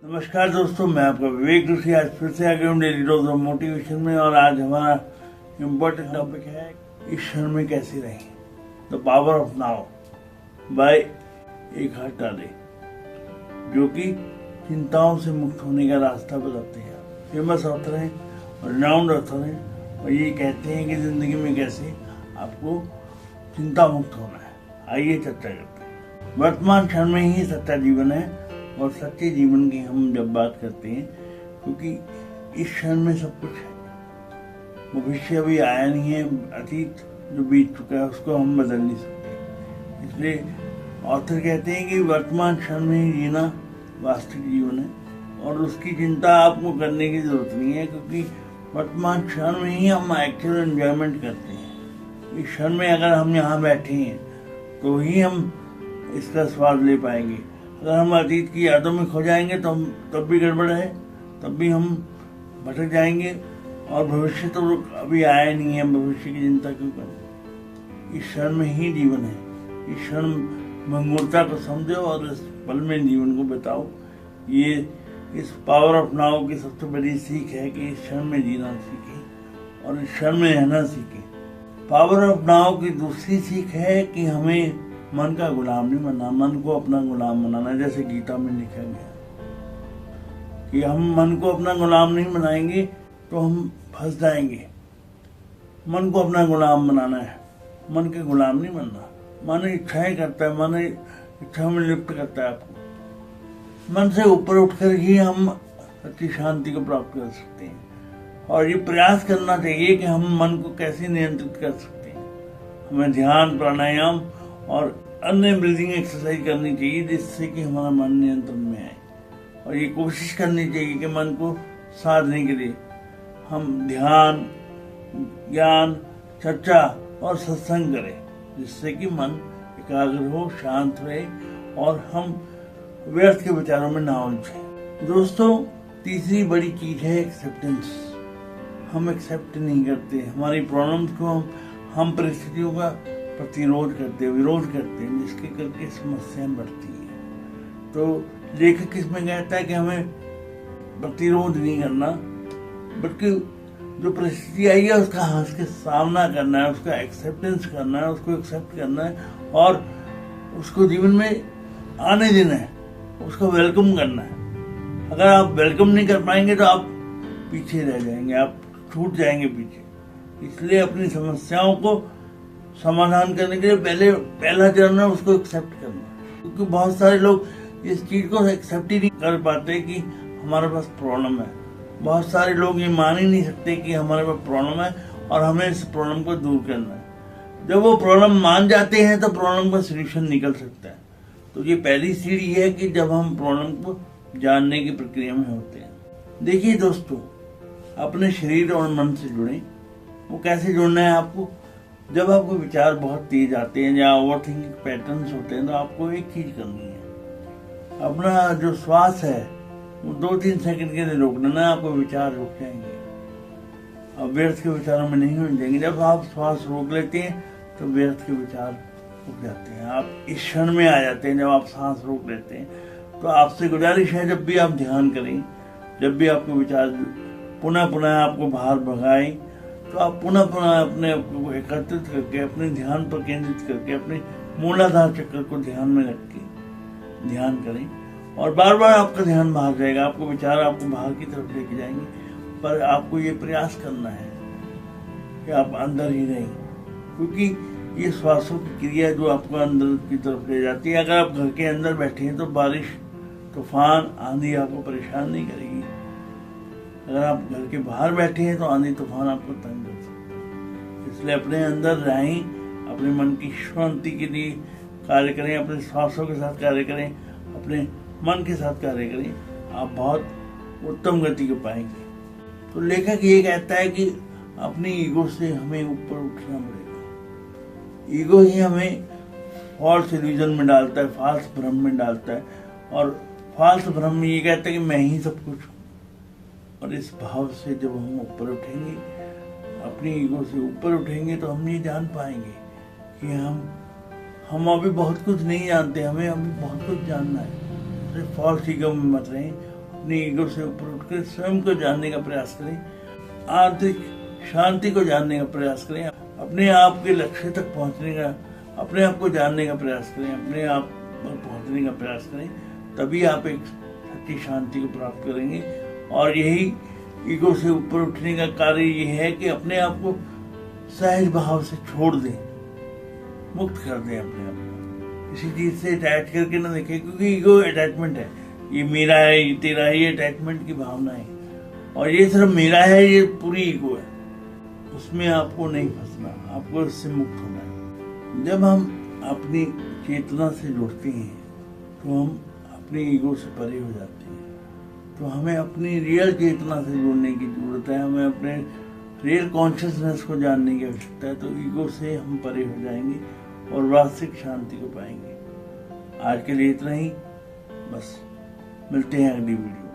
नमस्कार दोस्तों, मैं आपका विवेक जोशी आज फिर से आ गया हूँ डेली डोज ऑफ मोटिवेशन में। और आज हमारा इम्पोर्टेंट टॉपिक है इस क्षण में कैसे रहें, the power of now by Eckhart Tolle, जो कि चिंताओं से मुक्त होने का रास्ता बताते हैं। फेमस ऑथर हैं और रिनाउंड ऑथर हैं और ये कहते हैं कि जिंदगी में कैसे आपको चिंता मुक्त होना है। आइए चर्चा करते हैं। वर्तमान क्षण में ही सच्चा जीवन है और सच्चे जीवन की हम जब बात करते हैं, क्योंकि इस क्षण में सब कुछ है। भविष्य अभी आया नहीं है, अतीत जो बीत चुका है उसको हम बदल नहीं सकते। इसलिए ऑथर कहते हैं कि वर्तमान क्षण में ही जीना वास्तविक जीवन है और उसकी चिंता आपको करने की जरूरत नहीं है, क्योंकि वर्तमान क्षण में ही हम एक्चुअल एंजॉयमेंट करते हैं। इस क्षण में अगर हम यहाँ बैठे हैं तो ही हम इसका स्वाद ले पाएंगे। अगर हम अतीत की यादों में खो जाएंगे तो हम तब भी गड़बड़ है, तब भी हम भटक जाएंगे। और भविष्य तो अभी आया नहीं है, भविष्य की चिंता क्यों करें। इस क्षण में ही जीवन है। इस क्षण भंगुरता को समझो और इस पल में जीवन को बिताओ। ये इस पावर ऑफ नाउ की सबसे बड़ी सीख है कि इस क्षण में जीना सीखें और इस क्षण में रहना सीखें। पावर ऑफ नाउ की दूसरी सीख है कि हमें मन का गुलाम नहीं बनना, मन को अपना गुलाम बनाना। जैसे गीता में लिखा गया कि हम मन को अपना गुलाम नहीं बनाएंगे तो हम फंस जाएंगे। मन को अपना गुलाम बनाना है, मन के गुलाम नहीं बनना। मन इच्छाएं करता है, मन इच्छा में लिप्त करता है आपको। मन से ऊपर उठकर ही हम अच्छी शांति को प्राप्त कर सकते हैं। और ये प्रयास करना चाहिए कि हम मन को कैसे नियंत्रित कर सकते हैं। हमें ध्यान, प्राणायाम और अन्य ब्रीदिंग एक्सरसाइज करनी चाहिए जिससे कि हमारा मन नियंत्रण में आए। और ये कोशिश करनी चाहिए कि मन को साधने के लिए हम ध्यान, ज्ञान, चर्चा और सत्संग करें, जिससे कि मन एकाग्र हो, शांत रहे और हम व्यर्थ के विचारों में ना उलझे। दोस्तों, तीसरी बड़ी चीज है एक्सेप्टेंस। हम एक्सेप्ट नहीं करते हमारी प्रॉब्लम्स को। हम परिस्थितियों का प्रतिरोध करते, विरोध करते हैं, जिसके करके समस्याएं बढ़ती हैं। तो लेखक इसमें कहता है कि हमें प्रतिरोध नहीं करना, बल्कि जो परिस्थिति आई है उसका हंस के सामना करना है, उसका एक्सेप्टेंस करना है, उसको एक्सेप्ट करना है और उसको जीवन में आने देना है, उसको वेलकम करना है। अगर आप वेलकम नहीं कर पाएंगे तो आप पीछे रह जाएंगे, आप छूट जाएंगे पीछे। इसलिए अपनी समस्याओं को समाधान करने के लिए पहला चरण है उसको एक्सेप्ट करना। क्योंकि बहुत सारे लोग इस चीज को एक्सेप्ट ही नहीं कर पाते कि हमारे पास प्रॉब्लम है। बहुत सारे लोग ये मान ही नहीं सकते कि हमारे पास प्रॉब्लम है और हमें इस प्रॉब्लम को दूर करना है। जब वो प्रॉब्लम मान जाते हैं तो प्रॉब्लम का सोल्यूशन निकल सकता है। तो ये पहली सीढ़ी है कि जब हम प्रॉब्लम को जानने की प्रक्रिया में होते हैं। देखिए दोस्तों, अपने शरीर और मन से जुड़े। वो कैसे जुड़ना है आपको? जब आपको विचार बहुत तेज आते हैं या ओवर थिंकिंग पैटर्न्स होते हैं तो आपको एक चीज करनी है, अपना जो श्वास है वो 2-3 सेकंड के लिए रोक देना है। आपको विचार रुक जाएंगे, अब व्यर्थ के विचारों में नहीं उलझेंगे। जब आप श्वास रोक लेते हैं तो व्यर्थ के विचार रुक जाते हैं, आप इस क्षण में आ जाते हैं। जब आप सांस रोक लेते हैं तो आपसे गुजारिश है, जब भी आप ध्यान करें, जब भी आपको विचार पुनः आपको बाहर भगाए, तो आप पुनः अपने आप को एकत्रित करके, अपने ध्यान पर केंद्रित करके, अपने मूलाधार चक्र को ध्यान में रख के ध्यान करें। और बार बार आपका ध्यान बाहर जाएगा, आपको विचार आपको बाहर की तरफ लेके जाएंगे, पर आपको ये प्रयास करना है कि आप अंदर ही रहें। क्योंकि ये श्वासों की क्रिया जो आपको अंदर की तरफ ले जाती है। अगर आप घर के अंदर बैठे हैं तो बारिश, तूफान, आंधी आपको परेशान नहीं करेगी। अगर आप घर के बाहर बैठे हैं तो आंधी तूफान आपको तंग कर सकते हैं। इसलिए अपने अंदर रहें, अपने मन की शांति के लिए कार्य करें, अपने श्वासों के साथ कार्य करें, अपने मन के साथ कार्य करें, आप बहुत उत्तम गति को पाएंगे। तो लेखक ये कहता है कि अपनी ईगो से हमें ऊपर उठना पड़ेगा। ईगो ही हमें फॉल्स इल्यूजन में डालता है, फाल्स भ्रम में डालता है। और फाल्स भ्रम में ये कहता है कि मैं ही सब कुछ हूँ। और इस भाव से जब हम ऊपर उठेंगे, अपनी ईगो से ऊपर उठेंगे, तो हम ये जान पाएंगे कि हम अभी बहुत कुछ नहीं जानते, हमें अभी बहुत कुछ जानना है। सिर्फ फॉल्स ईगो में मत रहें अपनी ईगो से ऊपर उठकर स्वयं को जानने का प्रयास करें, आंतरिक शांति को जानने का प्रयास करें, अपने आप के लक्ष्य तक पहुंचने का, अपने आप को जानने का प्रयास करें, अपने आप पर पहुंचने का प्रयास करें, तभी आप एक सच्ची शांति को प्राप्त करेंगे। और यही ईगो से ऊपर उठने का कार्य ये है कि अपने आप को सहज भाव से छोड़ दें, मुक्त कर दें अपने आप को, किसी चीज से अटैच करके ना देखें, क्योंकि ईगो अटैचमेंट है, ये मेरा है, ये तेरा है, ये अटैचमेंट की भावना है, और ये सिर्फ मेरा है, ये पूरी ईगो है। उसमें आपको नहीं फंसना, आपको इससे मुक्त होना है। जब हम अपनी चेतना से जुड़ते हैं तो हम अपनी ईगो से परे हो जाते हैं। तो हमें अपनी रियल चेतना से जुड़ने की जरूरत है, हमें अपने रियल कॉन्शियसनेस को जानने की आवश्यकता है। तो ईगो से हम परे हो जाएंगे और वास्तविक शांति को पाएंगे। आज के लिए इतना ही, बस मिलते हैं अगली वीडियो।